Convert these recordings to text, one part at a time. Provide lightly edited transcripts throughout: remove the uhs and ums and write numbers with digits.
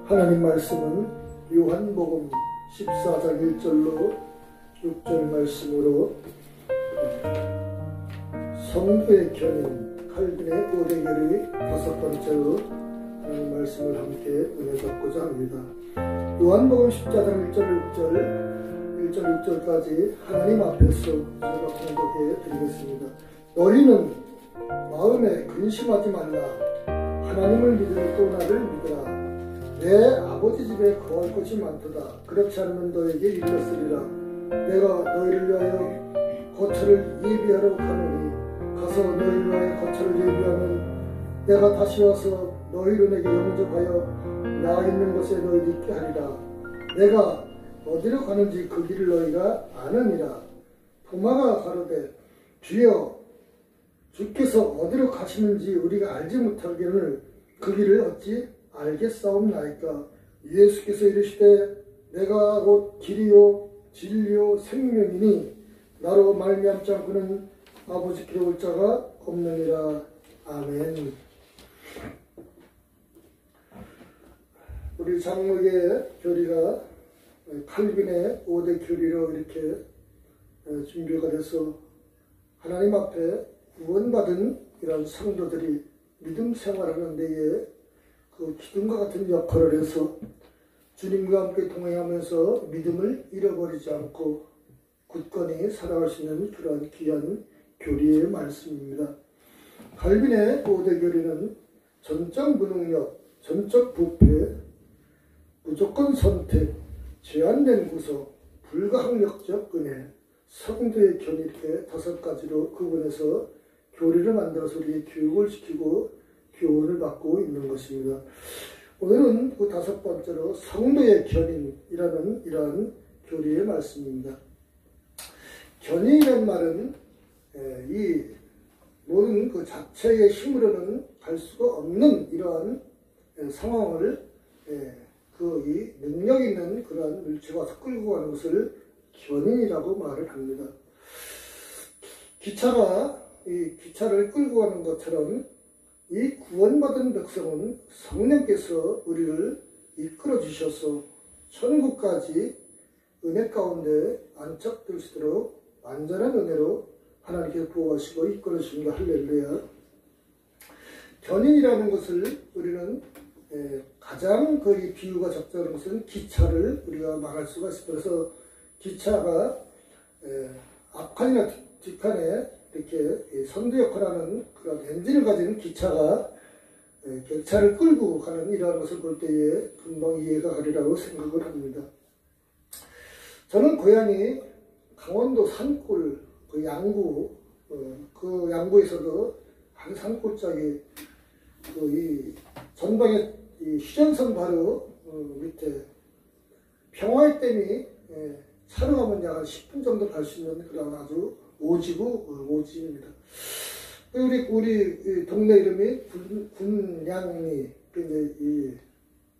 하나님 말씀은 요한복음 14장 1절로 6절 말씀으로 성도의 견인 칼빈의 5대 결의 5번째로 하나님 말씀을 함께 은혜 받고자 합니다. 요한복음 14장 1절 6절까지 하나님 앞에서 제가 공독해 드리겠습니다. 너희는 마음에 근심하지 말라. 하나님을 믿으니 또 나를 믿으라. 내 아버지 집에 거할 곳이 많도다. 그렇지 않으면 너에게 이르렀으리라. 내가 너희를 위하여 거처를 예비하러 가노니 가서 너희를 위하여 거처를 예비하면 내가 다시 와서 너희로 내게 영접하여 나 있는 곳에 너희를 있게 하리라. 내가 어디로 가는지 그 길을 너희가 아느니라. 도마가 가로되 주여 주께서 어디로 가시는지 우리가 알지 못하기를 그 길을 어찌 알겠사옵나이까. 예수께서 이르시되 내가 곧 길이요 진리요 생명이니 나로 말미암지 않고는 아버지께 올 자가 없느니라. 아멘. 우리 장로의 교리가 칼빈의 5대 교리로 이렇게 준비가 돼서 하나님 앞에 구원받은 이런 성도들이 믿음 생활하는 데에 그 기둥과 같은 역할을 해서 주님과 함께 동행하면서 믿음을 잃어버리지 않고 굳건히 살아갈 수 있는 그러한 귀한 교리의 말씀입니다. 칼빈의 5대 교리는 전적 무능력, 전적 부패, 무조건 선택, 제한된 구속, 불가항력적 은혜, 성도의 견인 이렇게 5가지로 구분해서 교리를 만들어서 우리 교육을 시키고 교훈을 받고 있는 것입니다. 오늘은 그 5번째로 성도의 견인이라는 이러한 교리의 말씀입니다. 견인이라는 말은 이 모든 그 자체의 힘으로는 갈 수가 없는 이러한 상황을 이 능력 있는 그러한 물체가 끌고 가는 것을 견인이라고 말을 합니다. 기차를 끌고 가는 것처럼 이 구원받은 백성은 성령께서 우리를 이끌어 주셔서 천국까지 은혜 가운데 안착될 수 있도록 완전한 은혜로 하나님께 보호하시고 이끌어 주십니다. 할렐루야. 견인이라는 것을 우리는 가장 그 비유가 적절한 것은 기차를 우리가 말할 수가 있습니다. 그래서 기차가 앞칸이나 뒷칸에 이렇게 선두 역할하는 그런 엔진을 가진 기차가 객차를 끌고 가는 이러한 것을 볼 때에 금방 이해가 가리라고 생각을 합니다. 저는 고향이 강원도 산골 그 양구 그 양구에서도 한 산골짜기 이 전방에 이 휴전선 바로 밑에 평화의 댐이 차로 가면 약 한 10분 정도 갈 수 있는 그런 아주 오지입니다. 우리 동네 이름이 군량리.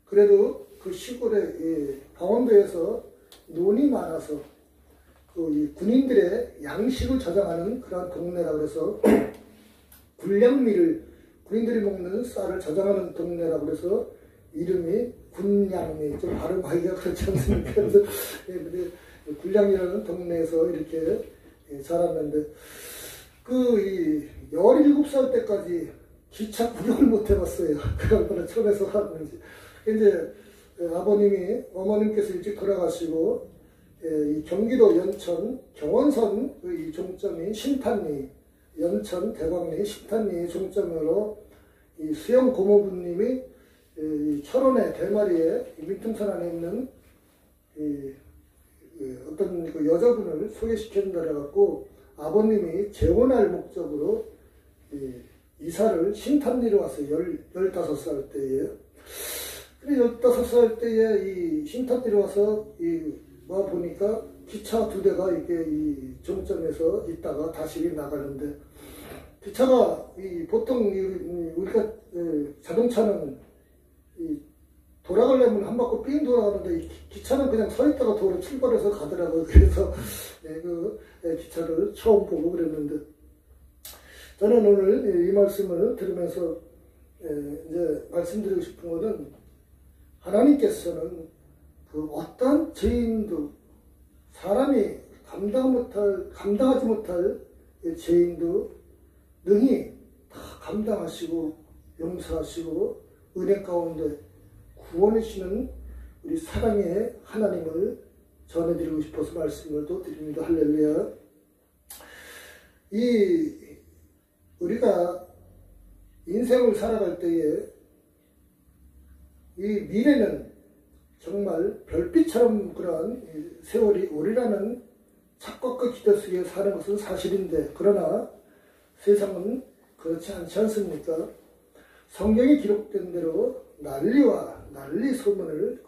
그래도 그 시골에 강원도에서 논이 많아서 이 군인들의 양식을 저장하는 그런 동네라 그래서 군량리를 군인들이 먹는 쌀을 저장하는 동네라 그래서 이름이 군량리. 좀 발음하기가 그렇지 않습니까? 그래서 군량리라는 동네에서 이렇게 자랐는데 17살 때까지 기차 구경을 못 해봤어요. 얼마나 천에서 왔는지. 이제 어머님께서 일찍 돌아가시고 이 경기도 연천 경원선 이 종점이 신탄리, 연천 대광리 신탄리 종점으로 이 수영 고모부님이 이 철원의 대마리에 민통선 안에 있는 어떤 그 여자분을 소개시켜준다 해갖고 아버님이 재혼할 목적으로 이사를 신탄리로 왔어요. 15살 때에. 그래 15살 때에 이 신탄리로 와서 보니까 기차 2대가 이렇게 이 종점에서 있다가 다시 나가는데 기차가 보통 우리가 자동차는 돌아가려면 한 바퀴 삥 돌아가는데 기차는 그냥 서 있다가 도로 출발해서 가더라고요. 그래서 기차를 처음 보고 그랬는데 저는 오늘 이 말씀을 들으면서 이제 말씀드리고 싶은 것은 하나님께서는 그 어떤 죄인도, 사람이 감당하지 못할 죄인도 능히 다 감당하시고 용서하시고 은혜 가운데 구원해 주시는 우리 사랑의 하나님을 전해드리고 싶어서 말씀을 또 드립니다. 할렐루야. 우리가 인생을 살아갈 때에 이 미래는 정말 별빛처럼 그러한 세월이 오리라는 착각과 기대 속에 사는 것은 사실인데, 그러나 세상은 그렇지 않지 않습니까? 성경에 기록된 대로 난리와 난리 소문을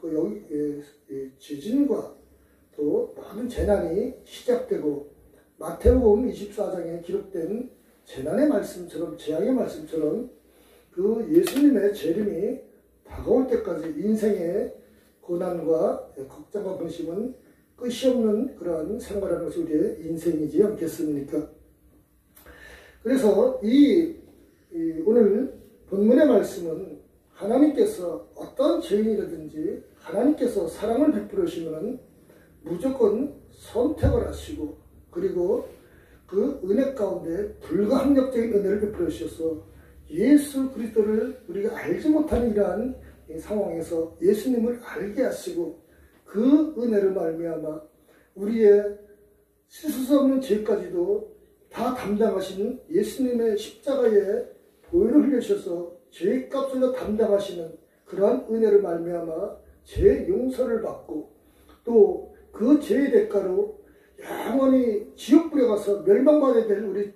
지진과 또 많은 재난이 시작되고, 마태복음 24장에 기록된 재난의 말씀처럼, 재앙의 말씀처럼 그 예수님의 재림이 다가올 때까지 인생의 고난과 걱정과 근심은 끝이 없는 그러한 생활하는 것이 우리의 인생이지 않겠습니까? 그래서 오늘 본문의 말씀은 하나님께서 어떤 죄인이라든지 하나님께서 사랑을 베풀으시면 무조건 선택을 하시고, 그리고 그 은혜 가운데 불가항력적인 은혜를 베풀어 주셔서 예수 그리스도를 우리가 알지 못하는 이러한 상황에서 예수님을 알게 하시고, 그 은혜를 말미암아 우리의 씻을 수 없는 죄까지도 다 담당하시는 예수님의 십자가에 보혈을 흘려주셔서 죄값을 담당하시는 그러한 은혜를 말미암아 죄 용서를 받고, 또 그 죄의 대가로 영원히 지옥불에 가서 멸망받아야 될 우리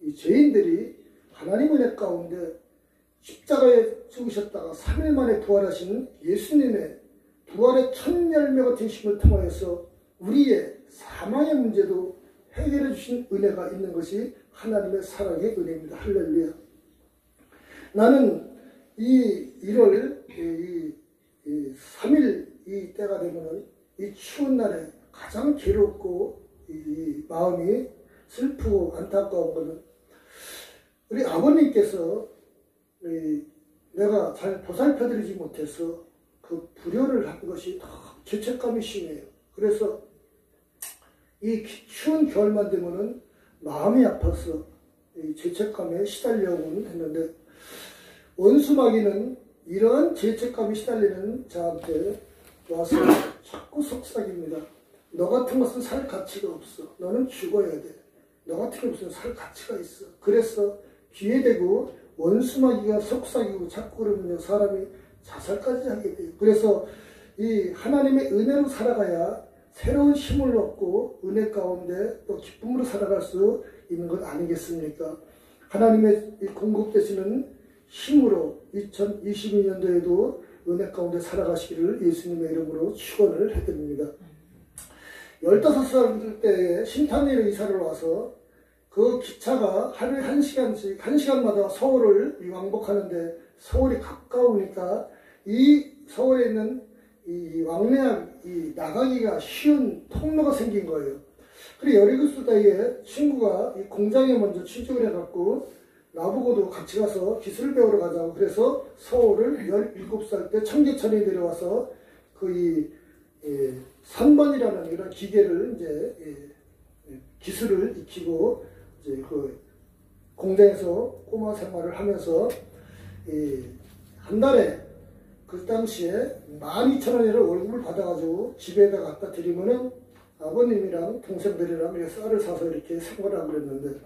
이 죄인들이 하나님 은혜 가운데 십자가에 죽으셨다가 3일 만에 부활하신 예수님의 부활의 첫 열매가 되심을 통하여서 우리의 사망의 문제도 해결해 주신 은혜가 있는 것이 하나님의 사랑의 은혜입니다. 할렐루야. 나는 이 1월 3일 이 때가 되면은 이 추운 날에 가장 괴롭고 이 마음이 슬프고 안타까운 것은, 우리 아버님께서 내가 잘 보살펴드리지 못해서 그 불효를 한 것이 더 죄책감이 심해요. 그래서 이 추운 겨울만 되면은 마음이 아파서 이 죄책감에 시달려오곤 했는데, 원수마귀는 이러한 죄책감이 시달리는 자한테 와서 자꾸 속삭입니다. 너 같은 것은 살 가치가 없어. 너는 죽어야 돼. 너 같은 게 무슨 살 가치가 있어. 그래서 귀에 대고 원수마귀가 속삭이고 자꾸 그러면 사람이 자살까지 하게 돼요. 그래서 이 하나님의 은혜로 살아가야 새로운 힘을 얻고 은혜 가운데 또 기쁨으로 살아갈 수 있는 것 아니겠습니까? 하나님의 공급되시는 힘으로 2022년도에도 은혜 가운데 살아가시기를 예수님의 이름으로 축원을 해드립니다. 15살 때에 신탄리로 이사를 와서 그 기차가 하루에 1시간씩, 1시간마다 서울을 왕복하는데, 서울이 가까우니까 이 서울에 있는 이 나가기가 쉬운 통로가 생긴 거예요. 그리고 17살에 친구가 이 공장에 먼저 취직을 해갖고 나보고도 같이 가서 기술을 배우러 가자고, 그래서 서울을 17살 때 청계천에 내려와서 선반이라는 이런 기계를 이제 기술을 익히고 이제 그 공장에서 꼬마 생활을 하면서 한 달에 그 당시에 12,000원이라는 월급을 받아가지고 집에다 갖다 드리면은 아버님이랑 동생들이랑 이렇게 쌀을 사서 이렇게 생활하고 그랬는데,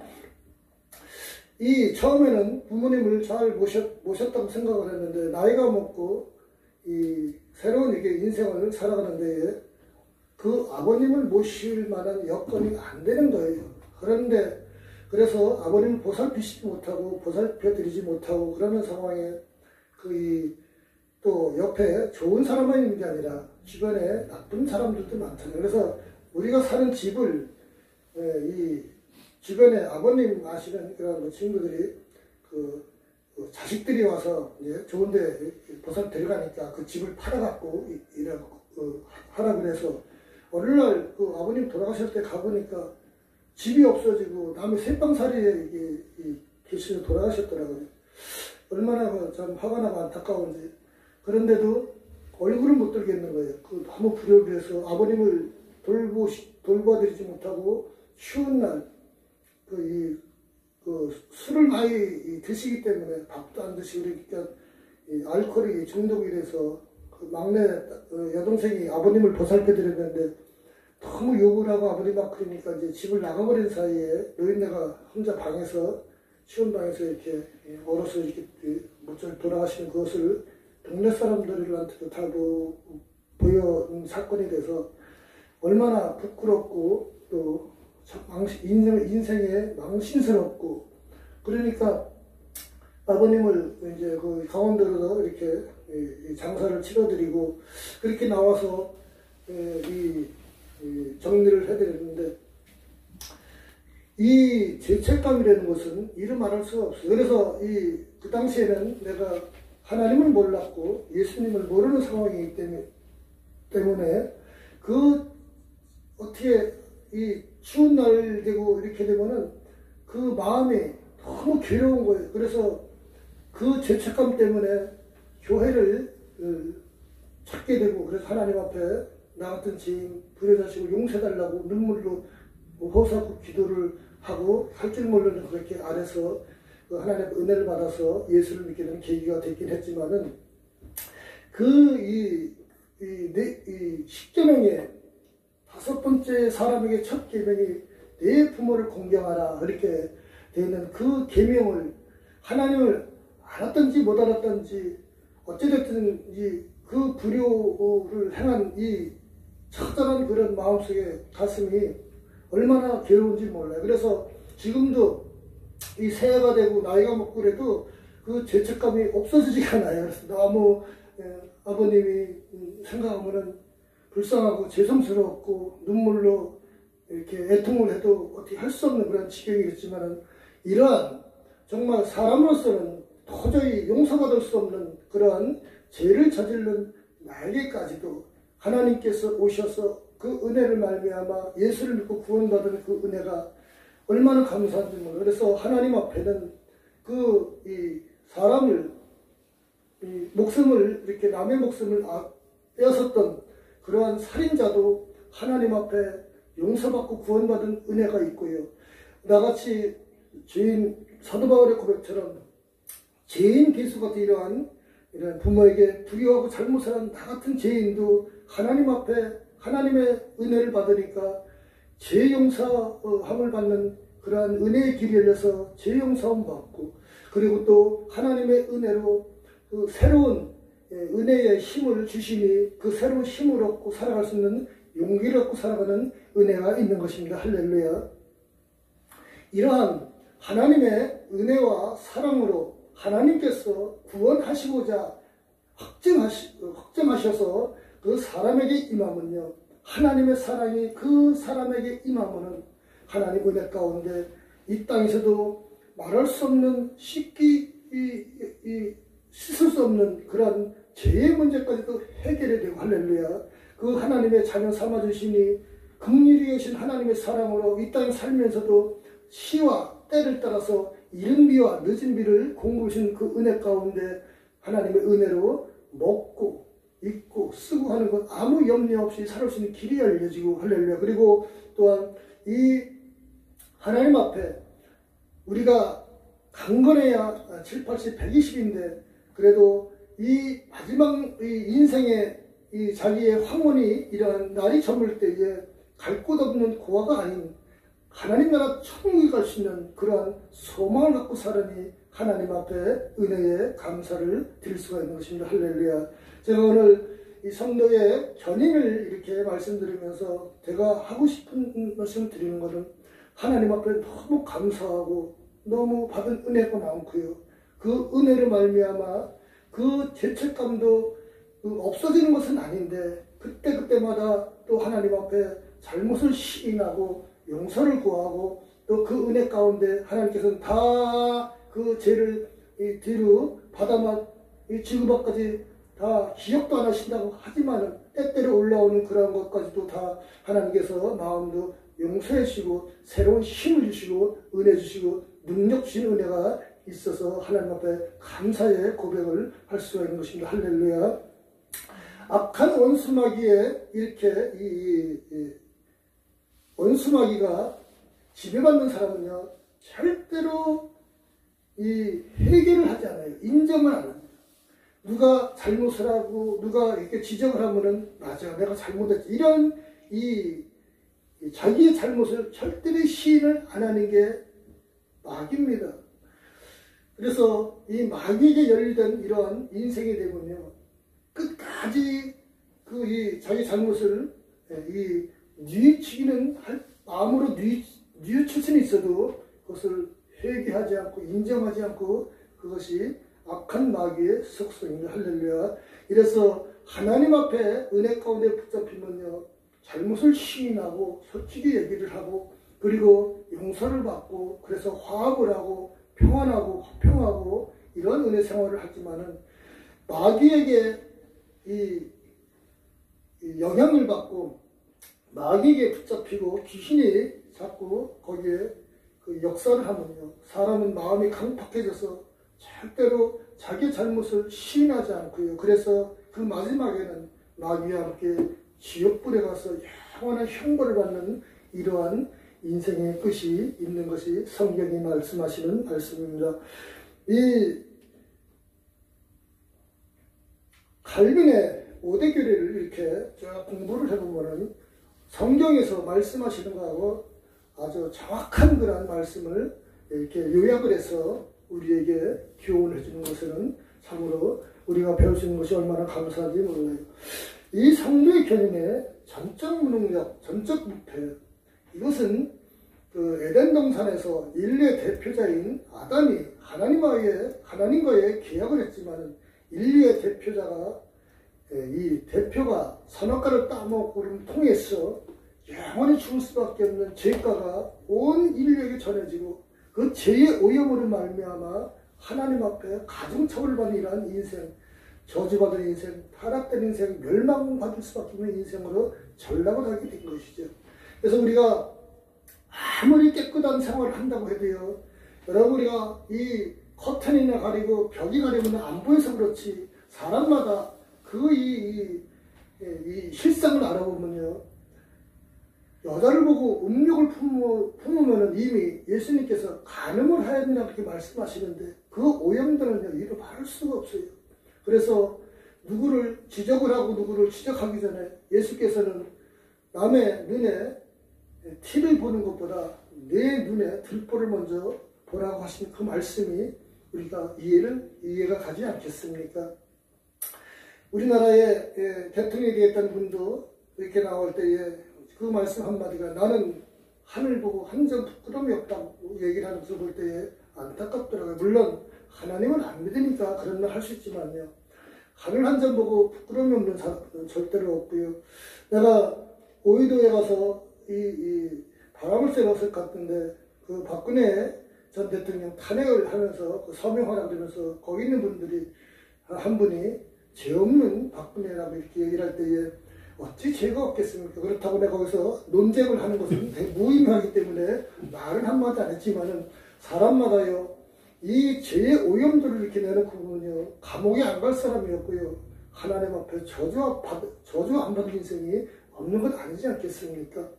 처음에는 부모님을 잘 모셨다고 생각을 했는데, 나이가 먹고 새로운 인생을 살아가는 데에 그 아버님을 모실 만한 여건이 안 되는 거예요. 그래서 아버님을 보살피지 못하고 보살펴드리지 못하고 그러는 상황에 또 옆에 좋은 사람만 있는 게 아니라 주변에 나쁜 사람들도 많잖아요. 그래서 우리가 사는 집을 주변에 아버님 아시는 그런 친구들이 자식들이 와서 이제 좋은데 보살 데려가니까 그 집을 팔아갖고 하라 그래서 어느 날 그 아버님 돌아가실 때 가보니까 집이 없어지고 남의 새빵살이에 계시서 돌아가셨더라고요. 얼마나 참 화가 나고 안타까운지. 그런데도 얼굴은 못 들겠는 거예요. 그 너무 불효를 해서 아버님을 돌봐드리지 못하고 추운 날, 술을 많이 드시기 때문에 밥도 안 드시고 그러니까 알코올이 중독이 돼서 그 막내 여동생이 아버님을 보살펴드렸는데 너무 욕을 하고 아버님 막 그러니까 이제 집을 나가버린 사이에 노인네가 혼자 방에서 추운 방에서 이렇게 얼어서 이렇게 모쪼록 돌아가시는 그것을 동네 사람들한테도 다 보여온 사건이 돼서 얼마나 부끄럽고 또 인생에 망신스럽고 그러니까 아버님을 이제 그 강원도로 이렇게 장사를 치러드리고 그렇게 나와서 정리를 해드렸는데 이 죄책감이라는 것은 이루 말할 수가 없어요. 그래서 그 당시에는 내가 하나님을 몰랐고 예수님을 모르는 상황이기 때문에 어떻게 이 추운 날 되고 이렇게 되면은 그 마음이 너무 괴로운 거예요. 그래서 그 죄책감 때문에 교회를 찾게 되고 그래서 하나님 앞에 나 같은 죄인 부려자식을 용서해달라고 눈물로 호소하고 기도를 하고 할 줄 모르는 그렇게 아래서 하나님의 은혜를 받아서 예수를 믿게 되는 계기가 됐긴 했지만은 이 10계명의 5번째 사람에게 첫 계명이 내 부모를 공경하라 그렇게 되어 있는 그 계명을 하나님을 알았든지 못 알았든지 어찌됐든지 그 불효를 행한 이 처절한 그런 마음속에 가슴이 얼마나 괴로운지 몰라요. 그래서 지금도 이 새해가 되고 나이가 먹고 그래도 그 죄책감이 없어지지가 않아요. 그래서 너무 아버님이 생각하면은 불쌍하고 죄송스럽고 눈물로 이렇게 애통을 해도 어떻게 할 수 없는 그런 지경이겠지만은 이러한 정말 사람으로서는 도저히 용서받을 수 없는 그러한 죄를 저지른 나에게까지도 하나님께서 오셔서 그 은혜를 말미암아 예수를 믿고 구원받은 그 은혜가 얼마나 감사한지 몰라요. 그래서 하나님 앞에는 사람을 목숨을 이렇게 남의 목숨을 빼앗았던 그러한 살인자도 하나님 앞에 용서받고 구원받은 은혜가 있고요. 나같이 죄인 사도 바울의 고백처럼 죄인 개수 같은 이런 부모에게 불의하고 잘못을 한 나 같은 죄인도 하나님 앞에 하나님의 은혜를 받으니까 죄 용서함을 받는 그러한 은혜의 길이 열려서 죄 용서함 받고 그리고 또 하나님의 은혜로 그 새로운 은혜의 힘을 주시니 그 새로운 힘을 얻고 살아갈 수 있는 용기를 얻고 살아가는 은혜가 있는 것입니다. 할렐루야. 이러한 하나님의 은혜와 사랑으로 하나님께서 구원하시고자 확정하셔서 그 사람에게 임하면요. 하나님의 사랑이 그 사람에게 임하면은 하나님 은혜 가운데 이 땅에서도 말할 수 없는 씻을 수 없는 그런 죄의 문제까지도 해결이 되고 할렐루야. 그 하나님의 자녀 삼아주시니 긍휼히 계신 하나님의 사랑으로 이 땅에 살면서도 시와 때를 따라서 이른 비와 늦은 비를 공부하신 그 은혜 가운데 하나님의 은혜로 먹고 입고 쓰고 하는 것 아무 염려 없이 살을 수 있는 길이 열려지고 할렐루야. 그리고 또한 이 하나님 앞에 우리가 강건해야 7, 80, 120인데 그래도 이 마지막 인생의 자기의 황혼이 이러한 날이 저물 때에 갈 곳 없는 고아가 아닌 하나님 나라 천국에 갈 수 있는 그러한 소망을 갖고 살으니 하나님 앞에 은혜에 감사를 드릴 수가 있는 것입니다. 할렐루야. 제가 오늘 이 성도의 견인을 이렇게 말씀드리면서 제가 하고 싶은 말씀을 드리는 것은 하나님 앞에 너무 감사하고 너무 받은 은혜가 많고요. 그 은혜를 말미암아 그 죄책감도 없어지는 것은 아닌데 그때마다 또 하나님 앞에 잘못을 시인하고 용서를 구하고 또 그 은혜 가운데 하나님께서는 다 그 죄를 뒤로 받아만 지구밖까지 다 기억도 안 하신다고 하지만은 때때로 올라오는 그런 것까지도 다 하나님께서 마음도 용서해 주시고 새로운 힘을 주시고 은혜 주시고 능력 주신 은혜가 있어서 하나님 앞에 감사의 고백을 할 수가 있는 것입니다. 할렐루야. 악한 원수마귀에 이렇게 이 원수마귀가 지배받는 사람은요, 절대로 이 회개를 하지 않아요. 인정을 안 합니다. 누가 잘못을 하고 누가 이렇게 지적을 하면은 맞아, 내가 잘못했지, 이런 이 자기의 잘못을 절대로 시인을 안 하는 게 마귀입니다. 그래서 이 마귀에게 열리던 이러한 인생이 되면요, 끝까지 이 자기 잘못을 뉘우치기는 마음으로 뉘우칠 수는 있어도 그것을 회개하지 않고 인정하지 않고, 그것이 악한 마귀의 속성입니다. 할렐루야. 이래서 하나님 앞에 은혜 가운데 붙잡히면요, 잘못을 시인하고 솔직히 얘기를 하고, 그리고 용서를 받고, 그래서 화합을 하고 평안하고 화평하고 이런 은혜 생활을 하지만은, 마귀에게 이 영향을 받고 마귀에게 붙잡히고 귀신이 자꾸 거기에 그 역사를 하면요, 사람은 마음이 강팍해져서 절대로 자기 잘못을 시인하지 않고요, 그래서 그 마지막에는 마귀와 함께 지옥불에 가서 영원한 형벌을 받는 이러한 인생의 끝이 있는 것이 성경이 말씀하시는 말씀입니다. 이 칼빈의 5대 교리를 이렇게 쭉 공부를 해보면 성경에서 말씀하시는 거하고 아주 정확한 그런 말씀을 이렇게 요약을 해서 우리에게 교훈을 해주는 것은 참으로 우리가 배울 수 있는 것이 얼마나 감사한지 몰라요. 이 성도의 견인의 전적 무능력, 전적 무패, 이것은 그 에덴 동산에서 인류의 대표자인 아담이 하나님과의 계약을 했지만, 인류의 대표자가 이 대표가 선악과를 따먹음을 통해서 영원히 죽을 수밖에 없는 죄가가 온 인류에게 전해지고, 그 죄의 오염으로 말미암아 하나님 앞에 가중처벌을 받는 이러한 인생, 저주받은 인생, 타락된 인생, 멸망받을 수밖에 없는 인생으로 전락을 하게 된 것이죠. 그래서 우리가 아무리 깨끗한 생활을 한다고 해도요, 여러분, 우리가 이 커튼이나 가리고 벽이 가리면 안 보여서 그렇지, 사람마다 이 실상을 알아보면요, 여자를 보고 음욕을 품으면 이미 예수님께서 간음을 해야 된다 그렇게 말씀하시는데, 그 오염들은요, 이루 말할 수가 없어요. 그래서 누구를 지적을 하고 누구를 지적하기 전에 예수께서는 남의 눈에 티를 보는 것보다 내 눈에 들보를 먼저 보라고 하신 그 말씀이 우리가 이해가 가지 않겠습니까? 우리나라의 대통령이 되었던 분도 이렇게 나올 때에 그 말씀 한마디가, 나는 하늘 보고 한 점 부끄러움이 없다고 얘기를 하는 것을 볼 때에 안타깝더라고요. 물론 하나님은 안 믿으니까 그런 말 할 수 있지만요, 하늘 한 점 보고 부끄러움이 없는 사람은 절대로 없고요. 내가 오이도에 가서 이 바람을 쐬러 갔는데, 그 박근혜 전 대통령 탄핵을 하면서 그 서명하라고 그러면서 거기 있는 분들이 한 분이 죄 없는 박근혜라고 이렇게 얘기를 할 때에 어찌 죄가 없겠습니까? 그렇다고 내가 거기서 논쟁을 하는 것은 되게 무의미하기 때문에 말은 한마디 안 했지만은, 사람마다요, 이 죄의 오염들을 이렇게 내놓고 보면요, 감옥에 안 갈 사람이었고요, 하나님 앞에 저주 안 받은 인생이 없는 것 아니지 않겠습니까?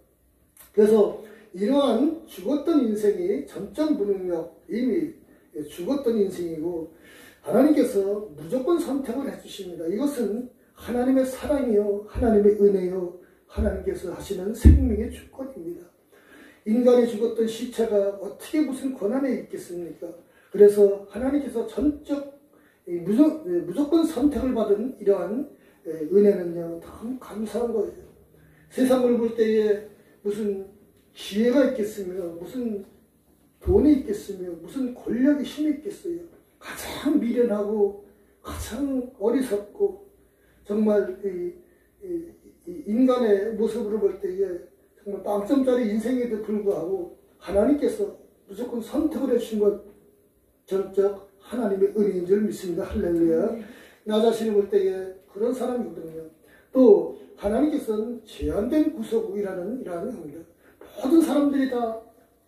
그래서 이러한 죽었던 인생이 전적 무능력, 이미 죽었던 인생이고, 하나님께서 무조건 선택을 해주십니다. 이것은 하나님의 사랑이요, 하나님의 은혜요, 하나님께서 하시는 생명의 주권입니다. 인간이 죽었던 시체가 어떻게 무슨 권한에 있겠습니까? 그래서 하나님께서 무조건 선택을 받은 이러한 은혜는요, 너무 감사한 거예요. 세상을 볼 때에 무슨 지혜가 있겠으며, 무슨 돈이 있겠으며, 무슨 권력이 힘이 있겠어요. 가장 미련하고 가장 어리석고, 정말 인간의 모습으로 볼 때에 정말 빵점짜리 인생에도 불구하고 하나님께서 무조건 선택을 해주신 것, 전적 하나님의 은혜인 줄 믿습니다. 할렐루야. 나 자신을 볼 때에 그런 사람이거든요. 또 하나님께서는 제한된 구속이라는 겁니다. 모든 사람들이 다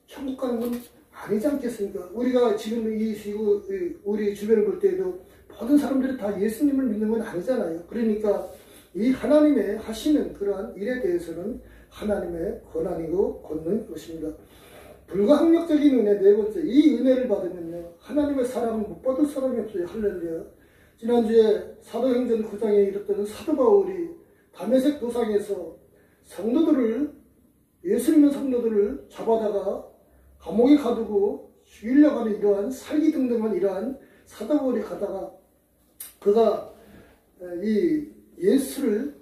천국 가는 건 아니지 않겠습니까? 우리가 지금 우리 주변을 볼 때에도 모든 사람들이 다 예수님을 믿는 건 아니잖아요. 그러니까 이 하나님의 하시는 그러한 일에 대해서는 하나님의 권한이고 권능인 것입니다. 불가항력적인 은혜 네 번째, 이 은혜를 받으면요 하나님의 사랑을 못 받을 사람이 없어요. 할렐루야. 지난주에 사도행전 9장에 이르렀던 사도 바울이 다메섹 도상에서 성도들을, 예수 믿는 성도들을 잡아다가 감옥에 가두고 죽이려고 하는 이러한 살기등등한 이러한 사도 바울이 가다가 그가 이 예수를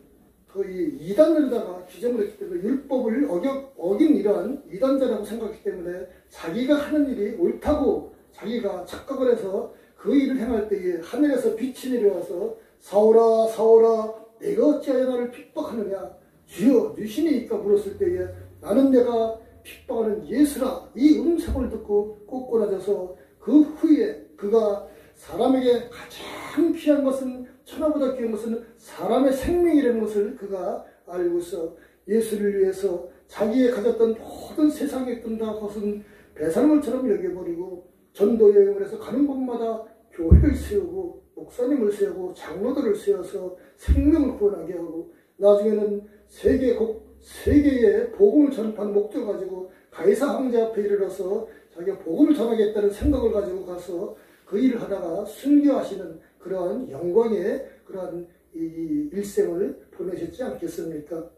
거의 이단으로다가 규정을 했기 때문에 율법을 어긴 이러한 이단자라고 생각했기 때문에 자기가 하는 일이 옳다고 자기가 착각을 해서 그 일을 행할 때에 하늘에서 빛이 내려와서 사울아 사울아 내가 어찌하여 나를 핍박하느냐 주여 누시니이까 물었을 때에 나는 내가 핍박하는 예수라 이 음성을 듣고 꼿꼿해져서 그 후에 그가 사람에게 가장 귀한 것은 천하보다 귀한 것은 사람의 생명이라는 것을 그가 알고 있어 예수를 위해서 자기의 가졌던 모든 세상에 뜬다 것은 배설물처럼 여겨버리고 전도 여행을 해서 가는 곳마다 교회를 세우고 목사님을 세우고 장로들을 세워서 생명을 구원하게 하고 나중에는 세계에 복음을 전파하는 목적을 가지고 가이사 황제 앞에 이르러서 자기가 복음을 전하겠다는 생각을 가지고 가서 그 일을 하다가 순교하시는 그러한 영광의 그러한 이 일생을 보내셨지 않겠습니까?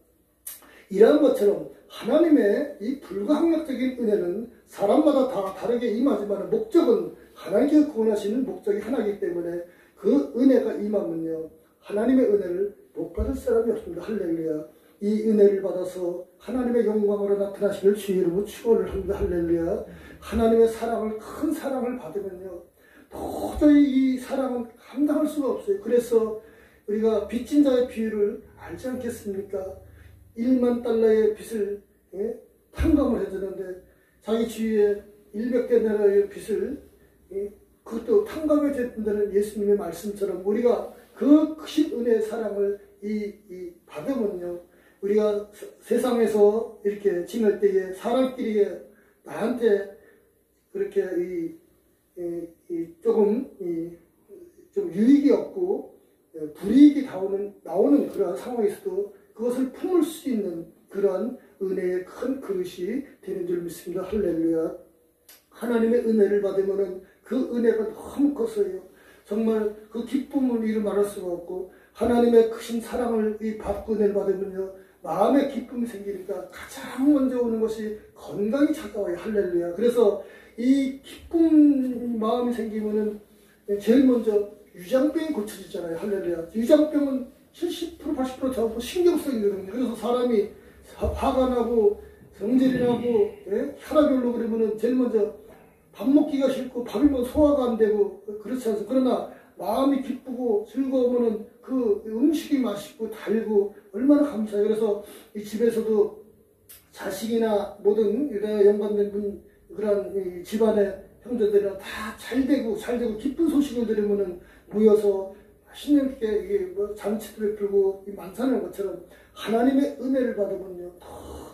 이러한 것처럼 하나님의 이 불가항력적인 은혜는 사람마다 다 다르게 임하지만 목적은 하나님께서 구원하시는 목적이 하나이기 때문에 그 은혜가 임하면요 하나님의 은혜를 못 받을 사람이 없습니다. 할렐루야. 이 은혜를 받아서 하나님의 영광으로 나타나시길 주의 이름으로 축원을 합니다. 할렐루야. 하나님의 사랑을 큰 사랑을 받으면요 도저히 이 사랑은 감당할 수가 없어요. 그래서 우리가 빚진 자의 비유를 알지 않겠습니까? 1만 달러의 빚을 탕감을 해주는데 자기 주위에 100데나리의 빚을 그것도 탕감해 줬다는 예수님의 말씀처럼 우리가 그 크신 은혜의 사랑을 받으면요 우리가 세상에서 이렇게 지낼 때에 사람끼리 나한테 그렇게 좀 유익이 없고 불이익이 나오는 그러한 상황에서도 그것을 품을 수 있는 그러한 은혜의 큰 그릇이 되는 줄 믿습니다. 할렐루야. 하나님의 은혜를 받으면 그 은혜가 너무 커서요. 정말 그 기쁨을 이루 말할 수가 없고 하나님의 크신 사랑을 받고 은혜를 받으면요. 마음의 기쁨이 생기니까 가장 먼저 오는 것이 건강이 찾아와요. 할렐루야. 그래서 이 기쁨 마음이 생기면은 제일 먼저 유장병이 고쳐지잖아요. 할렐루야. 유장병은 70% 80% 전부 신경성이거든요. 그래서 사람이 화가 나고 성질이 나고 혈압이 올라오고 그러면은 제일 먼저 밥 먹기가 싫고 밥이 먹으면 소화가 안 되고 그렇지 않습니까? 그러나 마음이 기쁘고 즐거우면은 그 음식이 맛있고 달고 얼마나 감사해요. 그래서 이 집에서도 자식이나 모든 유대와 연관된 그런 이 집안의 형제들이랑 다 잘되고 기쁜 소식을 들으면은 모여서 맛있는 게 잔치도 베풀고 만찬하는 것처럼 하나님의 은혜를 받으면요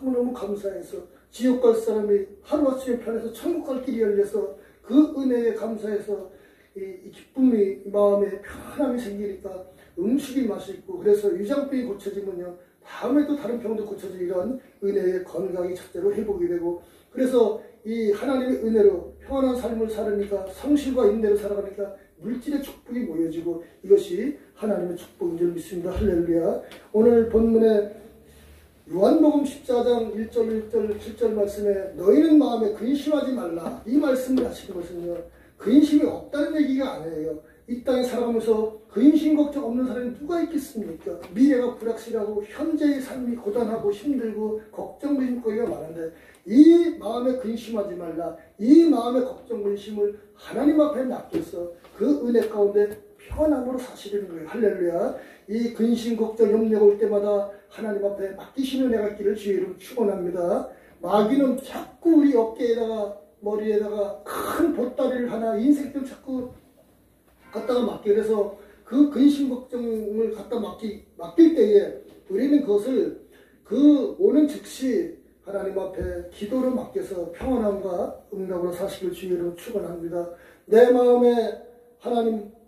너무너무 감사해서 지옥 갈 사람이 하루아침에 편해서 천국 갈 길이 열려서 그 은혜에 감사해서 이 기쁨이 마음에 편함이 생기니까 음식이 맛있고 그래서 위장병이 고쳐지면요 다음에 또 다른 병도 고쳐져 이런 은혜의 건강이 첫째로 회복이 되고 그래서 이 하나님의 은혜로 평안한 삶을 살으니까 성실과 인내로 살아가니까 물질의 축복이 모여지고 이것이 하나님의 축복인 줄 믿습니다. 할렐루야. 오늘 본문에 요한복음 14장 1절 7절 말씀에 너희는 마음에 근심하지 말라 이 말씀을 하시는 것은요 근심이 없다는 얘기가 아니에요. 이 땅에 살아가면서 근심 걱정 없는 사람이 누가 있겠습니까? 미래가 불확실하고 현재의 삶이 고단하고 힘들고 걱정 근심거리가 많은데 이 마음에 근심하지 말라. 이 마음의 걱정 근심을 하나님 앞에 맡겨서 그 은혜 가운데 평안함으로 사시려는 거예요. 할렐루야. 이 근심 걱정 염려가 올 때마다 하나님 앞에 맡기시는 은혜가 있기를 주의 이름으로 축원합니다. 마귀는 자꾸 우리 어깨에다가 머리에다가 큰 보따리를 하나 인생들 자꾸 갖다가 맡게 돼서 그 근심 걱정을 갖다 맡길 때에 우리는 그것을 그 오는 즉시 하나님 앞에 기도로 맡겨서 평안함과 응답으로 사시길 주의 이름으로 축원합니다. 내 마음에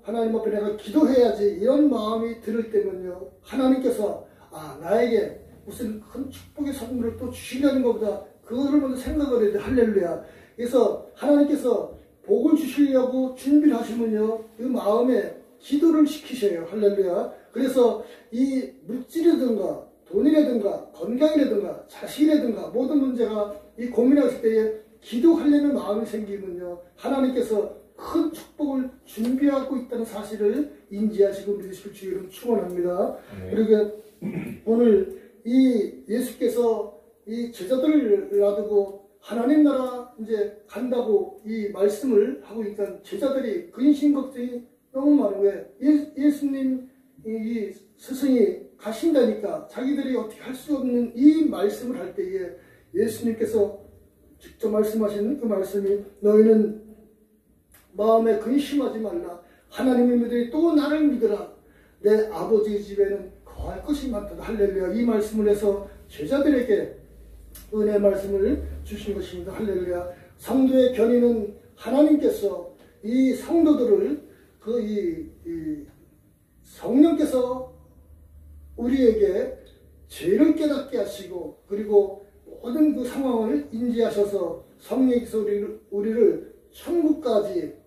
하나님 앞에 내가 기도해야지 이런 마음이 들을 때면요, 하나님께서 나에게 무슨 큰 축복의 선물을 또 주시려는 것보다 그거를 먼저 생각을 해야 돼. 할렐루야. 그래서 하나님께서 복을 주시려고 준비를 하시면요, 그 마음에 기도를 시키셔요. 할렐루야. 그래서 이 물질이라든가 돈이라든가 건강이라든가 자식이라든가 모든 문제가 이 고민하실 때에 기도하려는 마음이 생기면요, 하나님께서 큰 축복을 준비하고 있다는 사실을 인지하시고 믿으실 주의를 축원합니다. 그리고 오늘 이 예수께서 이 제자들을 놔두고 하나님 나라 이제 간다고 이 말씀을 하고 있던 제자들이 근심 걱정이 너무 많은 거예요. 예수님 이 스승이 가신다니까 자기들이 어떻게 할 수 없는 이 말씀을 할 때에 예수님께서 직접 말씀하시는 그 말씀이 너희는 마음에 근심하지 말라. 하나님을 믿으니 또 나를 믿으라. 내 아버지의 집에는 거할 것이 많다. 할렐루야. 이 말씀을 해서 제자들에게 은혜 말씀을 주신 것입니다. 할렐루야. 성도의 견인은 하나님께서 이 성도들을 성령께서 우리에게 죄를 깨닫게 하시고 그리고 모든 그 상황을 인지하셔서 성령께서 우리를 천국까지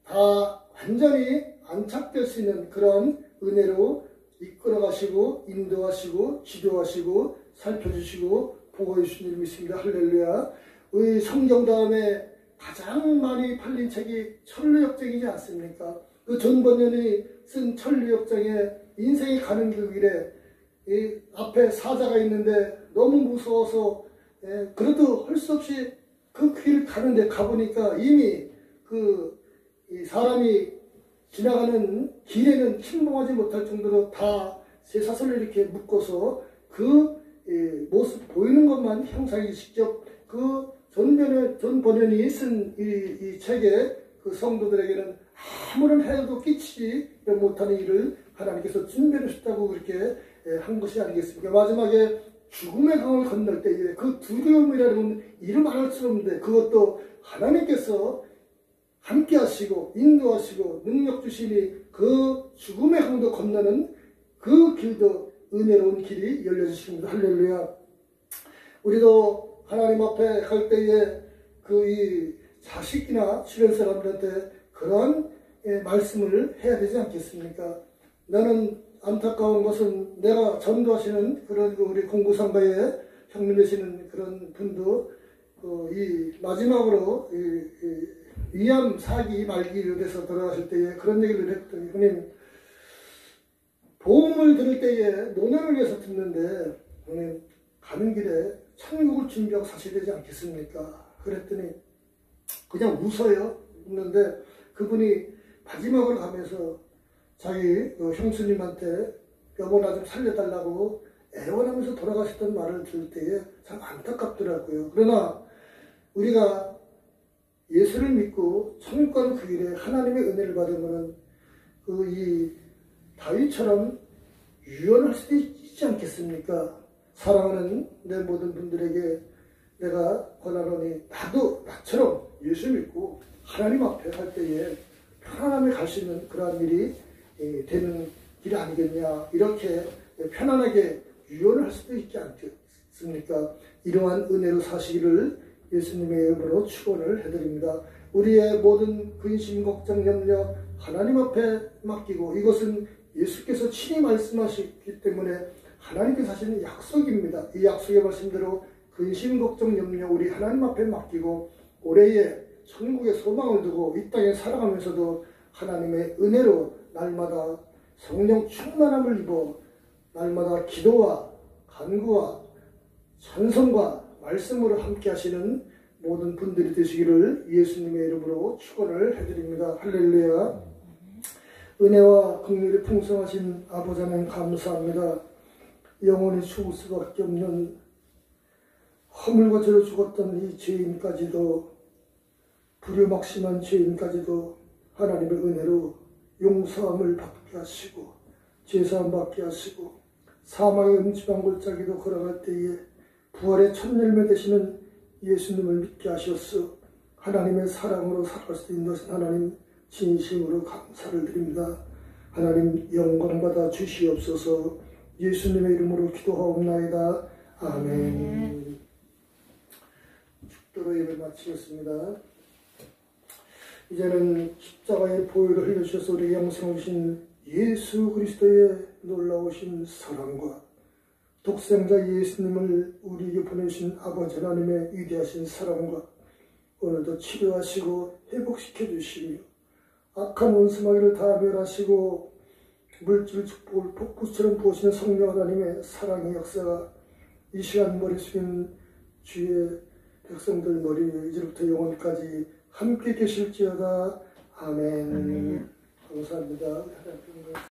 다 완전히 안착될 수 있는 그런 은혜로 이끌어 가시고 인도하시고 지도하시고 살펴주시고 보호해 주신 줄 믿습니다. 할렐루야. 우리 성경 다음에 가장 많이 팔린 책이 천리역정이지 않습니까? 그 존 번연이 쓴 천리역정에 인생이 가는 그 길에 이 앞에 사자가 있는데 너무 무서워서 그래도 할 수 없이 그 길을 가는데 가보니까 이미 이 사람이 지나가는 길에는 침범하지 못할 정도로 다 쇠사슬을 이렇게 묶어서 그 모습 보이는 것만 형상이 직접 그 존 번연이 쓴 이 책에 그 성도들에게는 아무런 해도 끼치지 못하는 일을 하나님께서 준비해 주셨다고 그렇게 한 것이 아니겠습니까? 마지막에 죽음의 강을 건널 때에 그 두려움이라는 이름 안 할 수 없는데 그것도 하나님께서 함께 하시고 인도하시고 능력 주시니 그 죽음의 강도 건너는 그 길도 은혜로운 길이 열려주십니다. 할렐루야. 우리도 하나님 앞에 갈 때에 이 자식이나 주변 사람들한테 그런 말씀을 해야 되지 않겠습니까? 나는 안타까운 것은 내가 전도하시는 그런 우리 공부상가에 형님 되시는 그런 분도 이 마지막으로 위암 사기 말기로 돼서 돌아가실 때에 그런 얘기를 했더니 형님 복음을 들을 때에 노년을 위해서 듣는데 형님 가는 길에 천국을 준비하고 사셔야 되지 않겠습니까? 그랬더니 그냥 웃어요. 웃는데 그분이 마지막으로 가면서 자기 형수님한테 여보 나 좀 살려달라고 애원하면서 돌아가셨던 말을 들을 때에 참 안타깝더라고요. 그러나 우리가 예수를 믿고 천국 가는 그 길에 하나님의 은혜를 받으면 이 다윗처럼 유언할 수도 있지 않겠습니까? 사랑하는 내 모든 분들에게 내가 권하노니 나처럼 예수 믿고 하나님 앞에 갈 때에 편안함에 갈 수 있는 그러한 일이 되는 길이 아니겠냐, 이렇게 편안하게 유언을 할 수도 있지 않겠습니까? 이러한 은혜로 사시기를 예수님의 이름으로 축원을 해드립니다. 우리의 모든 근심, 걱정, 염려 하나님 앞에 맡기고, 이것은 예수께서 친히 말씀하셨기 때문에 하나님께서 하시는 약속입니다. 이 약속의 말씀대로 근심, 걱정, 염려 우리 하나님 앞에 맡기고 올해의 천국의 소망을 두고 이 땅에 살아가면서도 하나님의 은혜로 날마다 성령 충만함을 입어 날마다 기도와 간구와 찬송과 말씀으로 함께 하시는 모든 분들이 되시기를 예수님의 이름으로 축원을 해드립니다. 할렐루야. 은혜와 긍휼이 풍성하신 아버지 하나님 감사합니다. 영원히 죽을 수밖에 없는 허물과 죄로 죽었던 이 죄인까지도, 불효막심한 죄인까지도 하나님의 은혜로 용서함을 받게 하시고 죄사함 받게 하시고 사망의 음침한 골짜기도 걸어갈 때에 부활의 첫 열매 되시는 예수님을 믿게 하셨어. 하나님의 사랑으로 살아갈 수 있는 하나님 진심으로 감사를 드립니다. 하나님 영광 받아 주시옵소서. 예수님의 이름으로 기도하옵나이다. 아멘. 축도로 예배 마치겠습니다. 이제는 십자가의 보혈을 흘려주셔서 우리 영생하신 예수 그리스도의 놀라우신 사랑과 독생자 예수님을 우리에게 보내신 아버지 하나님의 위대하신 사랑과 오늘도 치료하시고 회복시켜 주시며 악한 원수마귀를 다 멸하시고 물질 축복을 폭포처럼 부으시는 성령 하나님의 사랑의 역사가 이 시간 머리 숙인 주의 백성들 머리 위에 이제부터 영원까지 함께 계실지어다. 아멘. 감사합니다.